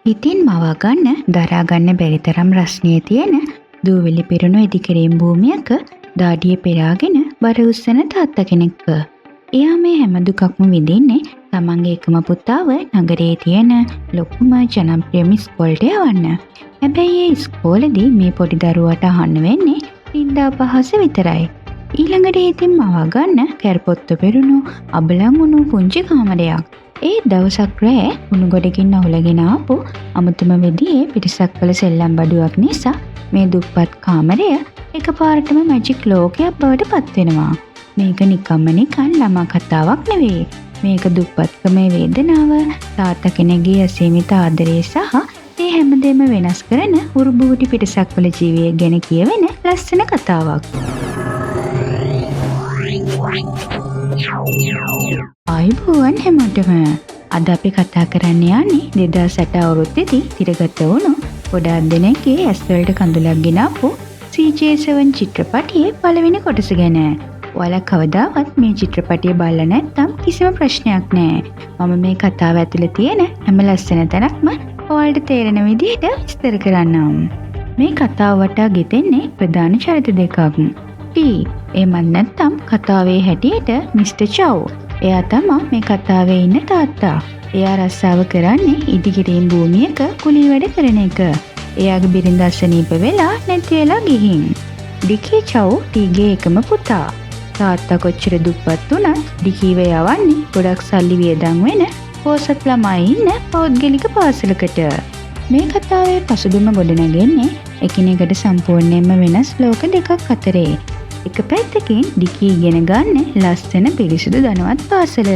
හිතින් මවා ගන්න දරා ගන්න බැරි තරම් රස්නිය තියෙන දූවිලි පිරුණු ඉදිකිරීම් භූමියක දාඩිය පෙරාගෙන බර උස්සන තාත්තා කෙනෙක්ව. එයා මේ හැම දුකක්ම විඳින්නේ තමන්ගේ එකම පුතාව නගරයේ තියෙන ලොකුම ජනප්‍රියම ඉස්කෝලේට යවන්න. හැබැයි ඒ ඉස්කෝලේදී මේ පොඩි දරුවාට අහන්න වෙන්නේ නින්දා පහස විතරයි. ඊළඟට ඉතින් මවා ගන්න කැරපොත්තු පිරුණු අබලන් වුණු පුංචි කාමරයක්. ඒ දවසක් රෑ උණු ගොඩකින් අහුලගෙන ආපු අමුතුම විදිහේ පිටසක් වල සෙල්ලම් බඩුවක් නිසා මේ දුප්පත් කාමරය එකපාරටම මැජික් ලෝකයක් බවට පත් වෙනවා. මේක නිකන් ළමා කතාවක් නෙවෙයි. මේක දුප්පත්කමේ වේදනාව, තාත්තා කෙනෙක්ගේ අසීමිත ආදරය සහ ඒ හැමදේම වෙනස් කරන උරුබූටි පිටසක් වල ජීවිතය ගැන කියවෙන ලස්සන කතාවක්. ආයුබෝවන් හැමෝටම. අද අපි කතා කරන්න යන්නේ 2008 අවුරුද්දේදී තිරගත වුණු ගොඩාක් දෙනෙක්ගේ ඇස් වලට කඳුලක් ගෙනාපු CJ7 චිත්‍රපටයේ පළවෙනි කොටස ගැන. ඔයාලා කවදාවත් මේ චිත්‍රපටය බලලා නැත්නම් කිසිම ප්‍රශ්නයක් නැහැ. මම මේ කතාව ඇතුලේ තියෙන හැම ලස්සන තැනක්ම ඔයාලට තේරෙන විදිහට විස්තර කරන්නම්. මේ කතාව වටා ගෙතෙන්නේ ප්‍රධාන චරිත දෙකක්. එමන් නැත්තම් කතාවේ හැටියට මිස්ටර් චව්. එයා තමයි මේ කතාවේ ඉන්න තාත්තා. එයා රස්සාව කරන්නේ ඉදිකිරීම් භූමියක කුලී වැඩ කරන එක. එයාගේ බිරිඳ අසනීප වෙලා නැති වෙලා ගිහින්. ඩිකී චව් ටීගේ එකම පුතා. තාත්තා කොච්චර දුප්පත් වුණත් ඩිකීව යවන්නේ ගොඩක් සල්ලි වියදම් වෙන පොසත් ළමයි ඉන්න පෞද්ගලික පාසලකට. මේ කතාවේ පසුබිම ගොඩනගන්නේ එකිනෙකට සම්පූර්ණයෙන්ම වෙනස් ලෝක දෙකක් අතරේ. එක පැත්තකින් ඩිකී ඉගෙන ගන්න ලස්සන පිරිසිදු ධනවත් පාසල.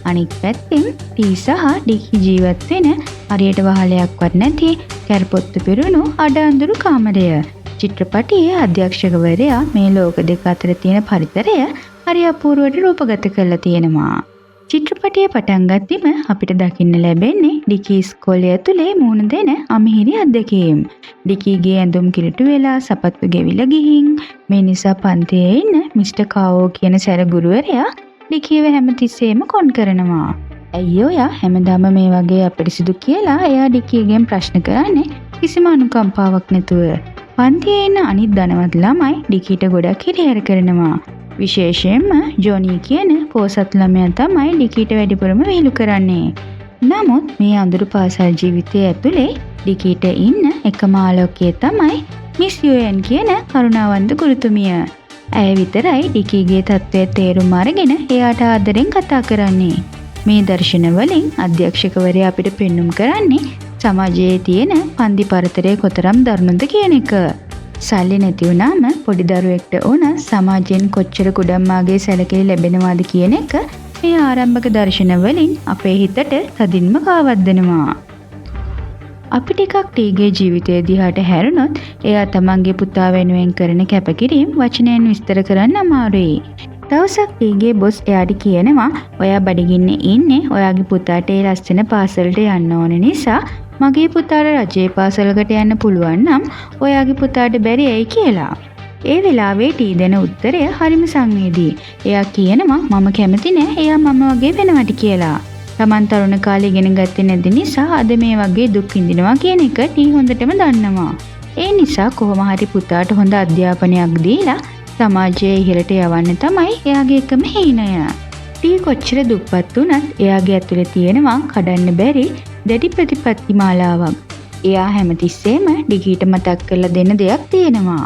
අනිත් පැත්තෙන් ටී සහ ඩිකී ජීවත් වෙන හරියට වහලයක්වත් නැති කැරපොත්තු පිරුණු අඩ අඳුරු කාමරය. චිත්‍රපටයේ අධ්‍යක්ෂකවරයා මේ ලෝක දෙක අතර තියෙන පරිතරය හරි අපූර්වට රූපගත කරලා තියෙනවා. චිත්‍රපටයේ පටන් ගත්තම අපිට දකින්න ලැබෙන්නේ ඩිකී ඉස්කෝලේ ඇතුලේ මුහුණ දෙන අමිහිරි අත්දැකීම්. ඩිකීගේ ඇඳුම් කිලිටු වෙලා සපත්තු ගෙවිලා ගිහින් මේ නිසා පන්තියේ ඉන්න මිස්ටර් කාවෝ කියන සැර ගුරුවරයා ඩිකීව හැමතිස්සෙම කොන් කරනවා. ඇයි ඔයා හැමදාම මේ වගේ අපිරිසිදු කියලා එයා ඩිකීගෙන් ප්‍රශ්න කරන්නේ කිසිම අනුකම්පාවක් නැතුව. පන්තියේ ඉන්න අනිත් ධනවත් ළමයි ඩිකීට ගොඩක් හිරිහැර කරනවා. විශේෂයෙන්ම ජොනී කියන පොසත් ළමයා තමයි ඩිකීට වැඩිපුරම විහිළු කරන්නේ. නමුත් මේ අඳුරු පාසල් ජීවිතයේ ඇතුලේ ඩිකීට ඉන්න එකම ආලෝකය තමයි මිස් යුඑන් කියන කරුණාවන්ත ගුරුතුමිය. ඇය විතරයි ඩිකීගේ තත්ත්වය තේරුම් අරගෙන එයාට ආදරෙන් කතා කරන්නේ. මේ දර්ශන වලින් අධ්‍යක්ෂකවරයා අපිට පෙන්눔 කරන්නේ සමාජයේ තියෙන පන්දි පරතරය කොතරම් දරුණුද කියන එක. සල්ලි නැති වුණාම පොඩි දරුවෙක්ට ඕන සමාජයෙන් කොච්චර කුඩම්මාගේ සැලකිලි ලැබෙනවාද කියන එක මේ ආරම්භක දර්ශන වලින් අපේ හිතට තදින්ම කාවද්දනවා. අපි ටිකක් ටීගේ ජීවිතය දිහාට හැරුණොත් එයා තමන්ගේ පුතා වෙනුවෙන් කරන කැපකිරීම වචනයෙන් විස්තර කරන්න අමාරුයි. දවසක් ටීගේ බොස් එයාට කියනවා ඔයා බඩගින්නේ ඉන්නේ ඔයාගේ පුතාට ඒ ලස්සන පාසලට යන්න ඕන නිසා මගේ පුතාට රජයේ පාසලකට යන්න පුළුවන් නම් ඔයාගේ පුතාට බැරි ඇයි කියලා. ඒ වෙලාවේ ටී දෙන උත්තරය හරිම සංවේදී. එයා කියනවා මම කැමති නෑ එයා මම වගේ වෙනවට කියලා. Taman තරුණ කාලේ ඉගෙන ගත්තේ නැති නිසා අද මේ වගේ දුක් විඳිනවා කියන එක ටී හොඳටම දන්නවා. ඒ නිසා කොහොම හරි පුතාට හොඳ අධ්‍යාපනයක් දීලා සමාජයේ ඉහළට යවන්න තමයි එයාගේ එකම හීනය. ටී කොච්චර දුප්පත් වුණත් එයාගේ ඇතුලේ තියෙනවා කඩන්න බැරි දැඩි ප්‍රතිපත්ති මාලාවක්. එයා හැමතිස්සෙම ඩිකීට මතක් කරලා දෙන්න දෙයක් තියෙනවා.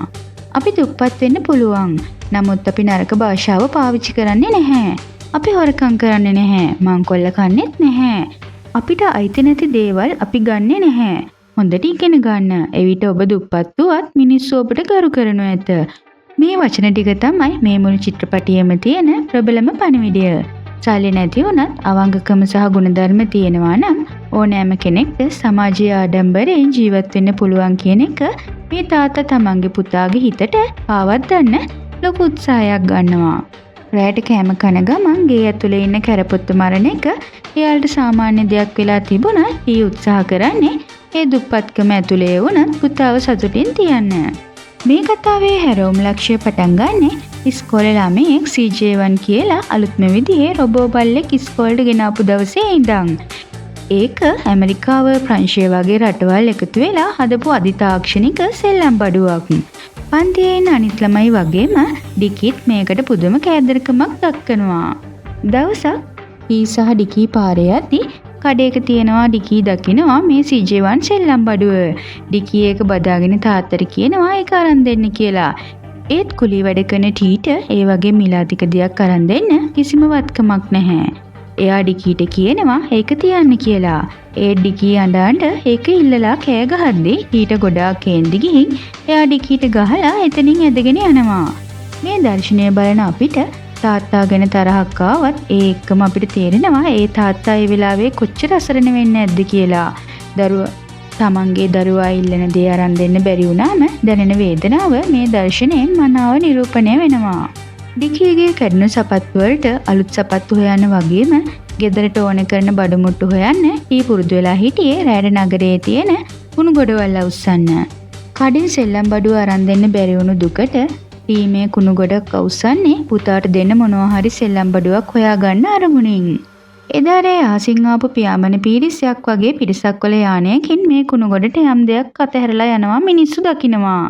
අපි දුප්පත් වෙන්න පුළුවන්. නමුත් අපි නරක භාෂාව පාවිච්චි කරන්නේ නැහැ. අපි හොරකම් කරන්නේ නැහැ. මංකොල්ල කන්නේත් නැහැ. අපිට අයිති නැති දේවල් අපි ගන්නෙ නැහැ. හොඳට ඉගෙන ගන්න. එවිට ඔබ දුප්පත් වුවත් මිනිස්සු ඔබට ගරු කරනු ඇත. මේ වචන ටික තමයි මේ මුළු චිත්‍රපටියෙම තියෙන ප්‍රබලම පණිවිඩය. සල්ලි නැති වුණත් අවංගකම සහ ගුණධර්ම තියෙනවා නම් ඕනෑම කෙනෙක්ට සමාජයේ ආඩම්බරයෙන් ජීවත් වෙන්න පුළුවන් කියන එක මේ තාත්තා තමන්ගේ පුතාගේ හිතට පාවද්දන්න ලොකු උත්සාහයක් ගන්නවා. රැයට කෑම කන ගමන් ගේ ඇතුලේ ඉන්න කැරපොත්තු මරණ එක එයාලට සාමාන්‍ය දෙයක් වෙලා තිබුණා. ඊ උත්සාහ කරන්නේ ඒ දුප්පත්කම ඇතුලේ වුණත් පුතාව සතුටින් තියන්න. මේ කතාවේ හැරවුම් ලක්ෂ්‍ය පටන් ගන්නේ ඉස්කෝලේ ළමයෙක් CJ1 කියලා අලුත්ම විදිහේ රොබෝ බල්ලෙක් ඉස්කෝලේට ගෙනාපු දවසේ ඉඳන්. ඒක ඇමරිකාව ප්‍රංශය වගේ රටවල් එකතු වෙලා හදපු අධිතාක්ෂණික සෙල්ලම් බඩුවක්. පන්තියේ ඉන්න අනිත් ළමයි වගේම ඩිකිත් මේකට පුදුම කෑදරකමක් දක්වනවා. දවසක් ඊ සහ ඩිකී පාරේ යද්දි කඩේක තියෙනවා ඩිකී දකිනවා මේ CJ1 සෙල්ලම් බඩුව. ඩිකී ඒක බදාගෙන තාත්තට කියනවා ඒක අරන් දෙන්න කියලා. ඒත් කුලී වැඩ කරන ටීට ඒ වගේ මිලාතික දෙයක් අරන් දෙන්න කිසිම වත්කමක් නැහැ. එයා ඩිකීට කියනවා ඒක තියන්න කියලා. ඒ ඩිකී අඬ ඒක ඉල්ලලා කෑ ගහද්දි ටීට ගොඩාක් කේන්දි ගිහින් එයා ඩිකීට ගහලා එතනින් ඇදගෙන යනවා. මේ දර්ශනය බලන අපිට තාත්තා ගැන තරහක් ආවත් ඒ එක්කම අපිට තේරෙනවා ඒ තාත්තා ඒ වෙලාවේ කොච්චර අසරණ වෙන්නේ නැද්ද කියලා. තමන්ගේ දරුවා ඉල්ලන දේ අරන් දෙන්න බැරි වුණාම දැනෙන වේදනාව මේ දර්ශනයෙන් මනාව නිරූපණය වෙනවා. ඩිකීගේ කැඩුණු සපත්තු වලට අලුත් සපත්තු හොයන්න වගේම ගෙදරට ඕන කරන බඩු මුට්ටු හොයන්න ඊ පුරුදු වෙලා හිටියේ රෑට නගරයේ තියෙන කුණු ගොඩවල් අවුස්සන්න. කඩින් සෙල්ලම් බඩුව අරන් දෙන්න බැරි වුණු දුකට ටීමේ කුණු ගොඩක් අවුස්සන්නේ පුතාට දෙන්න මොනවා හරි සෙල්ලම් බඩුවක් හොයාගන්න අරමුණින්. එදා රෑ ආසින් ආපු පියාඹන පීරිසයක් වගේ පිරිසක් වල යානයකින් මේ කුණු ගොඩට යම් දෙයක් අතහැරලා යනවා මිනිස්සු දකිනවා.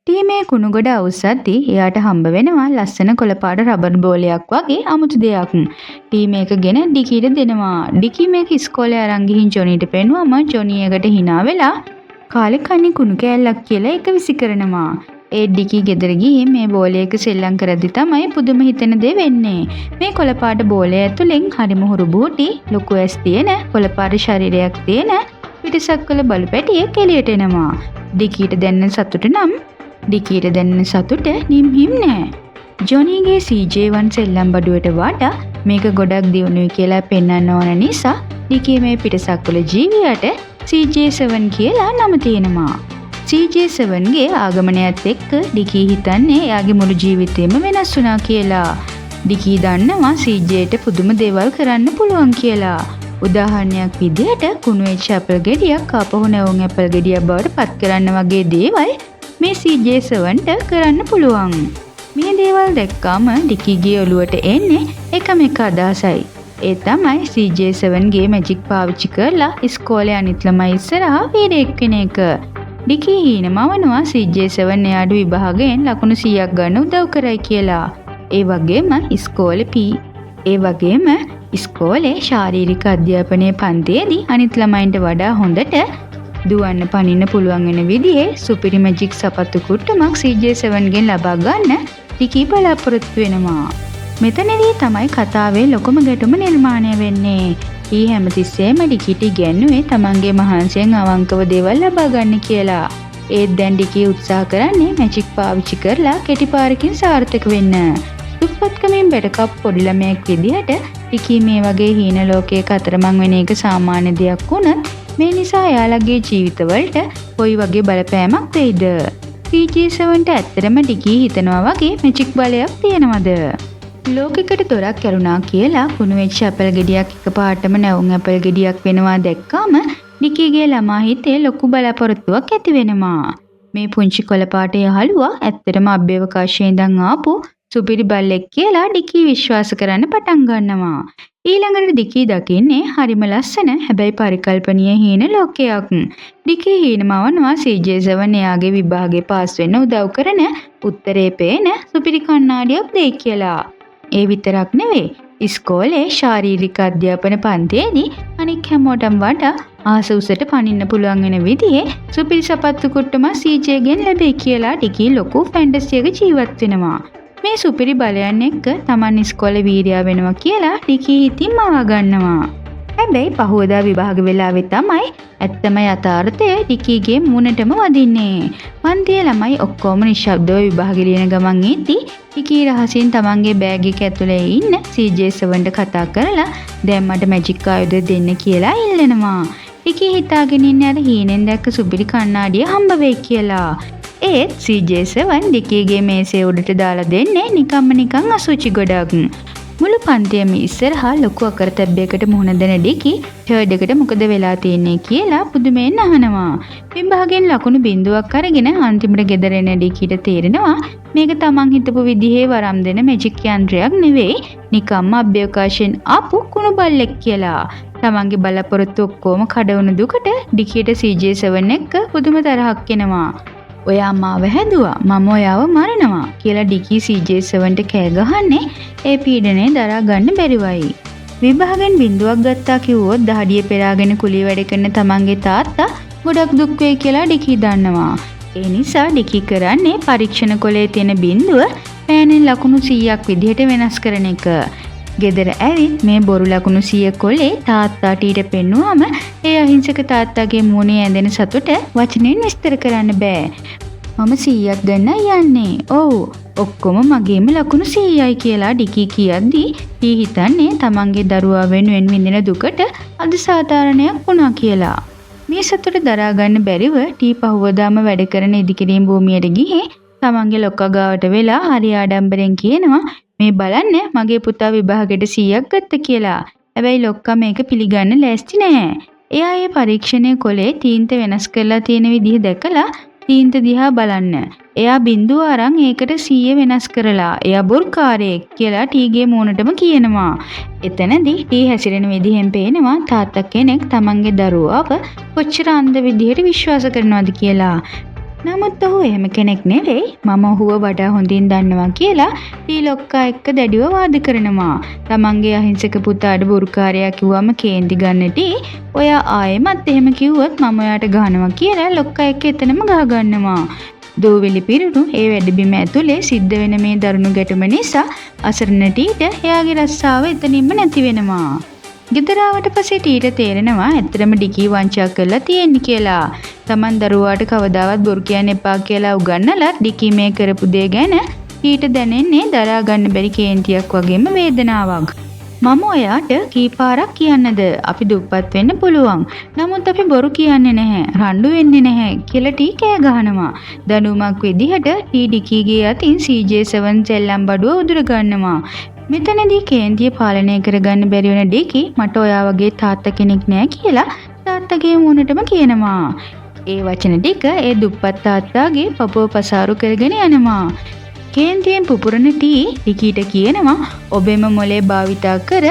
ටීමේ කුණු ගොඩ අවුස්සද්දී එයාට හම්බ වෙනවා ලස්සන කොළපාට රබර් බෝලයක් වගේ අමුතු දෙයක්. ටීම් එකගෙන ඩිකීට දෙනවා. ඩිකී මේක ඉස්කෝලේ අරන් ගිහින් ජොනීට පෙන්නුවම ජොනී එකට hina වෙලා කාලේ කන්නේ කුණු කෑල්ලක් කියලා එක විසි කරනවා. ඒ ඩිකී ගෙදර ගිහින් මේ බෝලයක සෙල්ලම් කරද්දි තමයි පුදුම හිතෙන දේ වෙන්නේ. මේ කොළපාට බෝලය ඇතුලෙන් හරිම හුරු බූටි ලොකු ඇස් තියෙන කොළපාට ශරීරයක් තියෙන පිටසක් වල බලු පැටියෙක් එළියට එනවා. ඩිකීට දැනෙන සතුට නිම්හිම් නෑ. ජොනීගේ CJ1 සෙල්ලම් බඩුවට වඩා මේක ගොඩක් දියුණුයි කියලා පෙන්වන්න ඕන නිසා ඩිකී මේ පිටසක් වල ජීවියට CJ7 කියලා නම තියෙනවා. CJ7ගේ ආගමනයත් එක්ක ඩිකී හිතන්නේ එයාගේ මුළු ජීවිතේම වෙනස් වුණා කියලා. ඩිකී දන්නවා CJට පුදුම දේවල් කරන්න පුළුවන් කියලා. උදාහරණයක් විදිහට කුණු වෙච්ච ඇපල් ගෙඩියක් ආපහු නැවුම් ඇපල් ගෙඩියක් බවට පත් කරන්න වගේ දේවල් මේ CJ7ට කරන්න පුළුවන්. මේ දේවල් දැක්කාම ඩිකීගේ ඔළුවට එන්නේ එකම එක අදහසයි. ඒ තමයි CJ7ගේ මැජික් පාවිච්චි කරලා ඉස්කෝලේ අනිත් ළමයි ඉස්සරහා වීරයෙක් වෙන එක. ඩිකී හීනමවනවා CJ7 එයාට විභාගයෙන් ලකුණු 100ක් ගන්න උදව් කරයි කියලා. ඒ වගේම ඉස්කෝලේ ශාරීරික අධ්‍යාපනයේ පන්තියේදී අනිත් ළමයින්ට වඩා හොඳට දුවන්න පනින්න පුළුවන් වෙන විදිහේ සුපිරි මැජික් සපත්තු කුට්ටමක් CJ7ගෙන් ලබා ගන්න ඩිකී බලාපොරොත්තු වෙනවා. මෙතනදී තමයි කතාවේ ලොකුම ගැටුම නිර්මාණය වෙන්නේ. ඊ හැමතිස්සෙම ඩිකීට ඉගැන්නුවේ තමන්ගේ මහන්සියෙන් අවංකව දේවල් ලබා ගන්න කියලා. ඒත් දැන් ඩිකී උත්සාහ කරන්නේ මැජික් පාවිච්චි කරලා කෙටි පාරකින් සාර්ථක වෙන්න. දුප්පත්කමින් බැටකප් පොඩි ළමයෙක් විදිහට ඩිකී මේ වගේ හීන ලෝකයක අතරමං වෙන එක සාමාන්‍ය දෙයක් වුණත් මේ නිසා එයාලගේ ජීවිතවලට කොයි වගේ බලපෑමක් දෙයිද? CJ7ට ඇත්තටම ඩිකී හිතනවා වගේ මැජික් බලයක් තියෙනවද? ලෝකෙකට දොරක් කැරුණා කියලා කුණු වෙච්ච ඇපල් ගෙඩියක් එකපාරටම නැවුම් ඇපල් ගෙඩියක් වෙනවා දැක්කාම ඩිකීගේ ළමා හිතේ ලොකු බලාපොරොත්තුවක් ඇති වෙනවා. මේ පුංචි කොළපාට යහළුවා ඇත්තටම අභ්‍යවකාශයේ ඉඳන් ආපු සුපිරි බල්ලෙක් කියලා ඩිකී විශ්වාස කරන්න පටන් ගන්නවා. ඊළඟට ඩිකී දකින්නේ හරිම ලස්සන හැබැයි පරිකල්පනීය හීන ලෝකයක්. ඩිකී හීනමවනවා CJ7 එයාගේ විභාගේ පාස් වෙන්න උදව් කරන උත්තරේ පේන සුපිරි කණ්ණාඩියක් දෙයි කියලා. ඒ විතරක් නෙවෙයි ඉස්කෝලේ ශාරීරික අධ්‍යාපන පන්තියේදී අනික් හැමෝටම වඩා ආස උසට පනින්න පුළුවන් වෙන විදිහේ සුපිරි සපත්තු කුට්ටම CJ ගෙන් ලැබෙයි කියලා ඩිකී ලොකු ෆැන්ටසියක ජීවත් වෙනවා. මේ සුපිරි බලයන් එක්ක Taman ඉස්කෝලේ වීරයා වෙනවා කියලා ඩිකී හිතින් මවා ගන්නවා. හැබැයි පහුවදා විභාග වෙලාවේ තමයි ඇත්තම යථාර්ථය ඩිකීගේ මූණටම වදින්නේ. පන්තියේ ළමයි ඔක්කොම නිශ්ශබ්දව විභාගෙ ලියන ගමන් ඉද්දි ඩිකී රහසින් තමන්ගේ බෑග් එක ඇතුලේ ඉන්න CJ7ට කතා කරලා දැන් මට මැජික් ආයුධ දෙන්න කියලා ඉල්ලනවා. ඩිකී හිතාගෙන ඉන්නේ අර හීනෙන් දැක්ක සුපිරි කණ්ණාඩිය හම්බ වෙයි කියලා. ඒත් CJ7 ඩිකීගේ මේසේ උඩට දාලා දෙන්නේ නිකන් අසුචි ගොඩක්. මුළු පන්තියම ඉස්සරහා ලොකු අකරතැබ්බයකට මුහුණ දෙන ඩිකී ටර්ඩ් එකට මොකද වෙලා තියෙන්නේ කියලා පුදුමයෙන් අහනවා. විභාගයෙන් ලකුණු බිඳුවක් අරගෙන අන්තිමට ගෙදර එන ඩිකීට තේරෙනවා මේක තමන් හිතපු විදිහේ වරම් දෙන මැජික් යන්ත්‍රයක් නෙවෙයි නිකම්ම අභ්‍යවකාශයෙන් ආපු කුණු බල්ලෙක් කියලා. තමන්ගේ බලාපොරොත්තු ඔක්කොම කඩවුණු දුකට ඩිකියට CJ7 එක්ක පුදුම තරහක් එනවා. ඔයා මාව හැදුවා මම ඔයාව මරනවා කියලා ඩිකී CJ7ට කෑ ගහන්නේ ඒ පීඩනය දරා ගන්න බැරිවයි. විභාගෙන් බිඳුවක් ගත්තා කිව්වොත් දහඩිය පෙරාගෙන කුලී වැඩ කරන තමන්ගේ තාත්තා ගොඩක් දුක් වෙයි කියලා ඩිකී දන්නවා. ඒ නිසා ඩිකී කරන්නේ පරීක්ෂණ කොලේ තියෙන බිඳුව පෑනෙන් ලකුණු 100ක් විදිහට වෙනස් කරන එක. ගෙදර ඇවිත් මේ බොරු ලකුණු 100 කොලේ තාත්තාට ඊට පෙන්නුවාම ඒ අහිංසක තාත්තාගේ මූණේ ඇඳෙන සතුට වචනෙන් විස්තර කරන්න බෑ. මම 100ක් ගන්න යන්නේ. ඔව් ඔක්කොම මගේම ලකුණු 100යි කියලා ඩිකී කියද්දී ඊ හිතන්නේ තමන්ගේ දරුවා වෙනුවෙන් විඳින දුකට අද සාධාරණයක් වුණා කියලා. මේ සතුට දරා ගන්න බැරිව ටී පහුවදාම වැඩ කරන ඉදිකිරීම් භූමියට ගිහින් තමන්ගේ ලොක්කා ගාවට වෙලා හරි ආඩම්බරෙන් කියනවා මේ බලන්න මගේ පුතා විභාගෙට 100ක් ගත්ත කියලා. හැබැයි ලොක්කා මේක පිළිගන්න ලෑස්ති නැහැ. එයා ඒ පරීක්ෂණයේ කොලේ තීන්ත වෙනස් කරලා තියෙන විදිහ දැකලා තීන්ත දිහා බලන්න. එයා බිඳුව අරන් ඒකට 100 වෙනස් කරලා එයා බොරුකාරයෙක් කියලා ටීගේ මූණටම කියනවා. එතනදී ටී හැසිරෙන විදිහෙන් පේනවා තාත්තා කෙනෙක් තමන්ගේ දරුවාව කොච්චර අන්ධ විදිහට විශ්වාස කරනවද කියලා. නමුත් ඔහු එහෙම කෙනෙක් නෙවෙයි. මම ඔහුව වඩා හොඳින් දන්නවා කියලා ටී ලොක්කා එක්ක දැඩිව වාද කරනවා. තමන්ගේ අහිංසක පුතාට බොරුකාරයා කිව්වම කේන්ති ගන්න ටී ඔයා ආයෙමත් එහෙම කිව්වොත් මම ඔයාට ගහනවා කියලා ලොක්කා එක්ක එතනම ගහ ගන්නවා. දෝවිලි පිරුණු ඒ වැඩබිම ඇතුලේ සිද්ධ වෙන මේ දරුණු ගැටුම නිසා අසරණ ටීට එයාගේ රස්සාව එතනින්ම නැති වෙනවා. ගෙදර ආවට පස්සේ ටීට තේරෙනවා ඇත්තටම ඩිකී වංචා කරලා තියෙන්නේ කියලා. Taman දරුවාට කවදාවත් බොරු කියන්න එපා කියලා උගන්වලා ඩිකී මේ කරපු දේ ගැන ටීට දැනෙන්නේ දරා ගන්න බැරි කේන්තියක් වගේම වේදනාවක්. මම ඔයාට කීපාරක් කියන්නද අපි දුප්පත් වෙන්න පුළුවන්. නමුත් අපි බොරු කියන්නේ නැහැ. රණ්ඩු වෙන්නේ නැහැ කියලා ටී කෑ ගහනවා. දඬුවමක් විදිහට ටී ඩිකීගේ අතින් CJ7 සෙල්ලම් බඩුව උදුර ගන්නවා. මෙතනදී කේන්තිය පාලනය කරගන්න බැරි වෙන ඩිකී මට ඔයා වගේ තාත්තා කෙනෙක් නෑ කියලා තාත්තගේ මූණටම කියනවා. ඒ වචන ටික ඒ දුප්පත් තාත්තාගේ පපුව පසාරු කරගෙන යනවා. කේන්තියෙන් පුපුරන ටී ඩිකීට කියනවා ඔබෙම මොලේ භාවිතා කර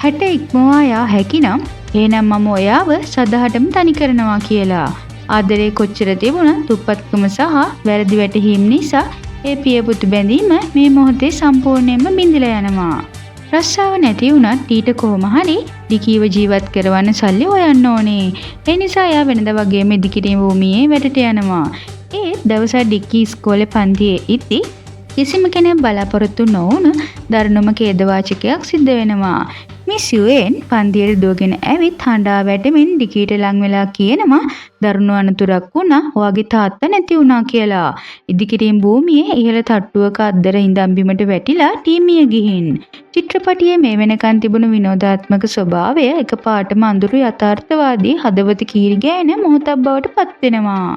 60 ඉක්මවා යා හැකිනම් එහෙනම් මම ඔයාව සදහටම තනි කරනවා කියලා. ආදරේ කොච්චර තිබුණත් දුප්පත්කම සහ වැරදි වැටහීම් නිසා ඒ පියපුතු බැඳීම මේ මොහොතේ සම්පූර්ණයෙන්ම බිඳිලා යනවා. රස්සාව නැති වුණත් ටීට කොහොම හරි ඩිකීව ජීවත් කරවන්න සල්ලි හොයන්න ඕනේ. ඒ නිසා එයා වෙනදා වගේම ඉදිකිරීම භූමියේ වැඩට යනවා. ඒත් දවසක් ඩිකී ඉස්කෝලේ පන්තියේ ඉද්දි කිසිම කෙනෙක් බලාපොරොත්තු නොවුණු දරුණුම ඛේදවාචකයක් සිද්ධ වෙනවා. මිස් යුඑන් පන්තියට දුවගෙන ඇවිත් හඬා වැටෙමින් ඩිකීට ලං වෙලා කියනවා දරුණු අනතුරක් වුණා. ඔයාගේ තාත්තා නැති වුණා කියලා. ඉදිකිරීම් භූමියේ ඉහළ තට්ටුවක අද්දර ඉඳන් බිමට වැටිලා ටීමිය ගිහින්. චිත්‍රපටියේ මේ වෙනකන් තිබුණු විනෝදාත්මක ස්වභාවය එකපාරටම අඳුරු යථාර්ථවාදී හදවත කීරි ගෑන මොහොතක් බවට පත් වෙනවා.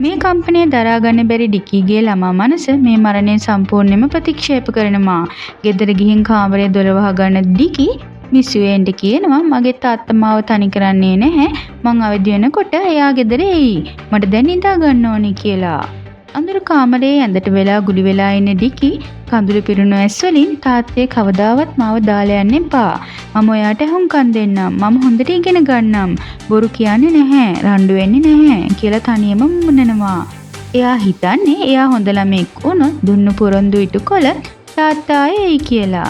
මේ කම්පනය දරා ගන්න බැරි ඩිකීගේ ළමා මනස මේ මරණය සම්පූර්ණයෙන්ම ප්‍රතික්ෂේප කරනවා. ගෙදර ගිහින් කාමරේ දොර වහගන්න ඩිකී මිස් යුඑන්ට කියනවා මගේ තාත්තා මාව තනි කරන්නේ නැහැ. මං අවදි වෙනකොට එයා ගෙදර එයි. මට දැන් නිදා ගන්න ඕනේ කියලා. අඳුරු කාමරේ ඇඳට වෙලා ගුලි වෙලා ඉන්න ඩිකී කඳුළු පිරුණු ඇස් වලින් තාත්තේ කවදාවත් මාව දාලා යන්න එපා. මම ඔයාට හුම්කම් දෙන්නම්. මම හොඳට ඉගෙන ගන්නම්. බොරු කියන්නේ නැහැ. රණ්ඩු වෙන්නේ නැහැ කියලා තනියම මුණනවා. එයා හිතන්නේ එයා හොඳ ළමෙක් වුණොත් දුන්නු පොරොන්දු ඉටු කළ තාත්තා එයි කියලා.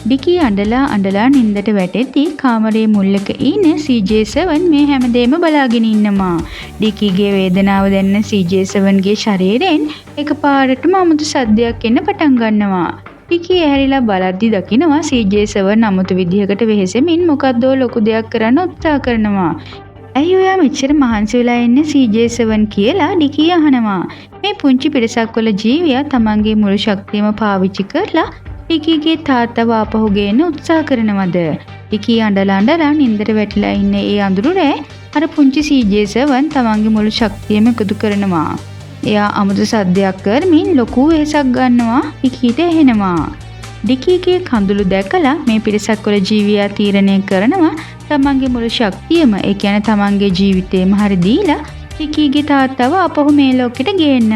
ඩිකී අඬලා නින්දට වැටෙද්දී කාමරේ මුල්ලක ඉන්න CJ7 මේ හැමදේම බලාගෙන ඉන්නවා. ඩිකීගේ වේදනාව දැනෙන CJ7ගේ ශරීරයෙන් එකපාරටම අමුතු සද්දයක් එන්න පටන් ගන්නවා. ඩිකී ඇහැරිලා බලද්දි දකිනවා CJ7 අමුතු විදිහකට වෙහෙසෙමින් මොකද්ද ලොකු දෙයක් කරන්න උත්සාහ කරනවා. ඇයි ඔයා මෙච්චර මහන්සි වෙලා ඉන්නේ CJ7 කියලා ඩිකී අහනවා. මේ පුංචි පිටසක් වල ජීවියා තමන්ගේ මුළු ශක්තියම පාවිච්චි කරලා ඩිකීගේ තාත්තව ආපහු ගේන්න උත්සාහ කරනවද? ඩිකී අඬලා නින්දට වැටිලා ඉන්න ඒ අඳුරේ අර පුංචි CJ7 තමන්ගේ මුළු ශක්තියම එකතු කරනවා. එයා අමුතු සද්දයක් කරමින් ලොකු වෙහසක් ගන්නවා ඩිකීට ඇහෙනවා. ඩිකීගේ කඳුළු දැකලා මේ පිටසක් වල ජීවියා තීරණය කරනවා තමන්ගේ මුළු ශක්තියම ඒ කියන්නේ තමන්ගේ ජීවිතේම හරි දීලා ඩිකීගේ තාත්තව අපහු මේ ලෝකෙට ගේන්න.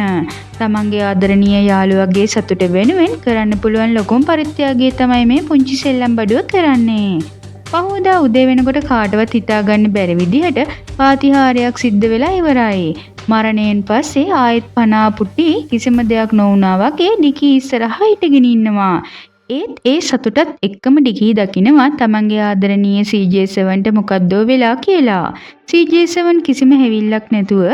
තමන්ගේ ආදරණීය යාළුවගේ සතුට වෙනුවෙන් කරන්න පුළුවන් ලොකුම පරිත්‍යාගය තමයි මේ පුංචි සෙල්ලම් බඩුව කරන්නේ. පහෝදා උදේ වෙනකොට කාටවත් හිතාගන්න බැරි විදිහට පාතිහාරයක් සිද්ධ වෙලා ඉවරයි. මරණයෙන් පස්සේ ආයෙත් පනා පුටි කිසිම දෙයක් නොවුනා වගේ ඩිකී ඉස්සරහා හිටගෙන ඉන්නවා. ඒත් ඒ සතුටත් එක්කම ඩිකී දකිනවා තමන්ගේ ආදරණීය CJ7ට මොකද්දෝ වෙලා කියලා. CJ7 කිසිම හැවිල්ලක් නැතුව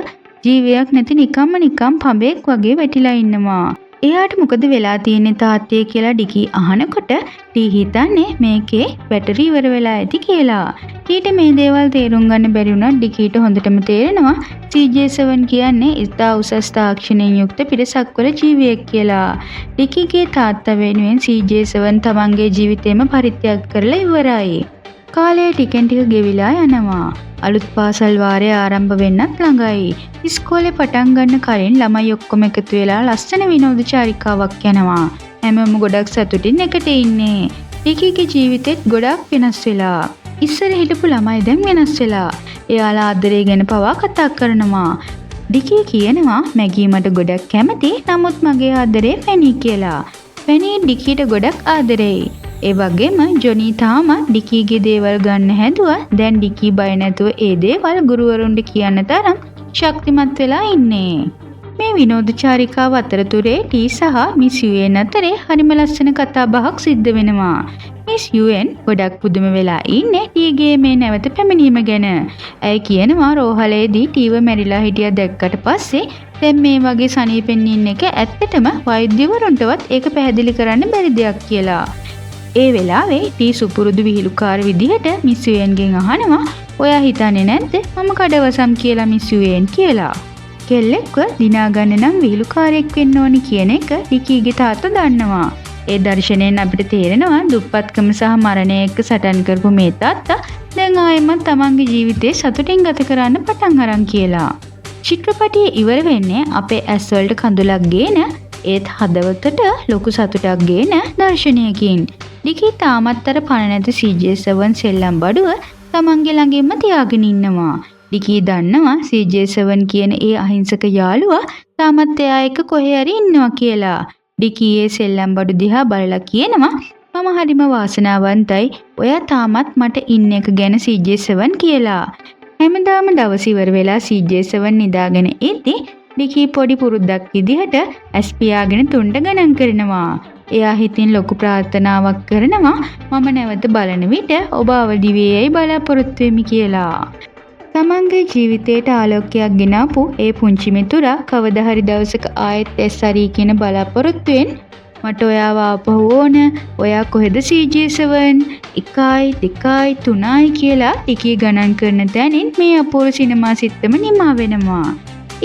ජීවයක් නැති නිකම් පඹෙක් වගේ වැටිලා ඉන්නවා. එයාට මොකද වෙලා තියෙන්නේ තාත්තේ කියලා ඩිකී අහනකොට ටී හිතන්නේ මේකේ බැටරි ඉවර වෙලා ඇති කියලා. ටීට මේ දේවල් තේරුම් ගන්න බැරි වුණත් ඩිකීට හොඳටම තේරෙනවා CJ7 කියන්නේ ඉතා උසස් තාක්ෂණයෙන් යුක්ත පිරිසක් වල ජීවියෙක් කියලා. ඩිකීගේ තාත්තා වෙනුවෙන් CJ7 තමන්ගේ ජීවිතේම පරිත්‍යාග කරලා ඉවරයි. කාලය ටිකෙන් ටික ගෙවිලා යනවා. අලුත් පාසල් වාරය ආරම්භ වෙන්නත් ළඟයි. ඉස්කෝලේ පටන් ගන්න කලින් ළමයි ඔක්කොම එකතු වෙලා ලස්සන විනෝද චාරිකාවක් යනවා. හැමෝම ගොඩක් සතුටින් එකට ඉන්නේ. ඩිකීගේ ජීවිතෙත් ගොඩක් වෙනස් වෙලා. ඉස්සර හිටපු ළමයි දැන් වෙනස් වෙලා. එයාලා ආදරේ ගැන පවා කතා කරනවා. ඩිකී කියනවා මැගී මට ගොඩක් කැමති. නමුත් මගේ ආදරේ ෆැනී කියලා. ෆැනී ඩිකීට ගොඩක් ආදරෙයි. ඒ වගේම ජොනී තාම ඩිකීගේ දේවල් ගන්න හැදුවා. දැන් ඩිකී බය නැතුව ඒ දේවල් ගුරුවරුන්ට කියන්න තරම් ශක්තිමත් වෙලා ඉන්නේ. මේ විනෝද චාරිකාව අතරතුරේ ටී සහ මිස් යුඑන් අතරේ හරිම ලස්සන කතා බහක් සිද්ධ වෙනවා. මිස් යුඑන් ගොඩක් පුදුම වෙලා ඉන්නේ ටීගේ මේ නැවත පැමිණීම ගැන. ඇයි කියනවා රෝහලේදී ටීව මැරිලා හිටියා දැක්කට පස්සේ දැන් මේ වගේ සනීපෙන් ඉන්න එක ඇත්තටම වෛද්‍යවරුන්ටවත් ඒක පැහැදිලි කරන්න බැරි දෙයක් කියලා. ඒ වෙලාවේ ටී සුපුරුදු විහිළුකාර විදිහට මිස් යුඑන්ගෙන් අහනවා ඔයා හිතන්නේ නැද්ද මම කඩවසම් කියලා මිස් යුඑන් කියලා. කෙල්ලෙක්ව දිනාගන්න නම් විහිළුකාරයෙක් වෙන්න ඕනි කියන එක ඩිකීගේ තාත්තා දන්නවා. ඒ දර්ශනයෙන් අපිට තේරෙනවා දුප්පත්කම සහ මරණය එක්ක සටන් කරපු මේ තාත්තා දැන් ආයෙමත් තමන්ගේ ජීවිතේ සතුටින් ගත කරන්න පටන් අරන් කියලා. චිත්‍රපටිය ඉවර වෙන්නේ අපේ ඇස් වලට කඳුලක් ගේන ඒත් හදවතට ලොකු සතුටක් ගේන දර්ශනයකින්. ඩිකී තාමත් අර පණ නැති CJ7 සෙල්ලම් බඩුව තමන්ගේ ළඟින්ම තියාගෙන ඉන්නවා. ඩිකී දන්නවා CJ7 කියන ඒ අහිංසක යාළුවා තාමත් එයා එක්ක කොහේ හරි ඉන්නවා කියලා. ඩිකී ඒ සෙල්ලම් බඩු දිහා බලලා කියනවා මම හරිම වාසනාවන්තයි ඔයා තාමත් මට ඉන්න එක ගැන CJ7 කියලා. හැමදාම දවස් ඉවර වෙලා CJ7 නිදාගෙන ඉද්දි ඩිකී පොඩි පුරුද්දක් විදිහට ඇස් පියාගෙන තුණ්ඩ ගණන් කරනවා. එයා හිතින් ලොකු ප්‍රාර්ථනාවක් කරනවා මම නැවත බලන විට ඔබ අවදි වේයයි බලාපොරොත්තු වෙමි කියලා. තමන්ගේ ජීවිතයට ආලෝකයක් ගෙනාපු ඒ පුංචි මිතුරා කවදා හරි දවසක ආයෙත් ඇස් අරී කියන බලාපොරොත්තුවෙන් මට ඔයාව ආපහු ඕන. ඔයා කොහෙද CJ7? 1යි 2යි 3යි කියලා ටිකී ගණන් කරන තැනින් මේ අපූර්ව සිනමා සිත්තම නිමා වෙනවා.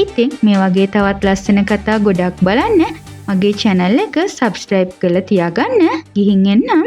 ඉතින් මේ වගේ තවත් ලස්සන කතා ගොඩක් බලන්න මගේ channel එක subscribe කරලා තියාගන්න. ගිහින් එන්නම්.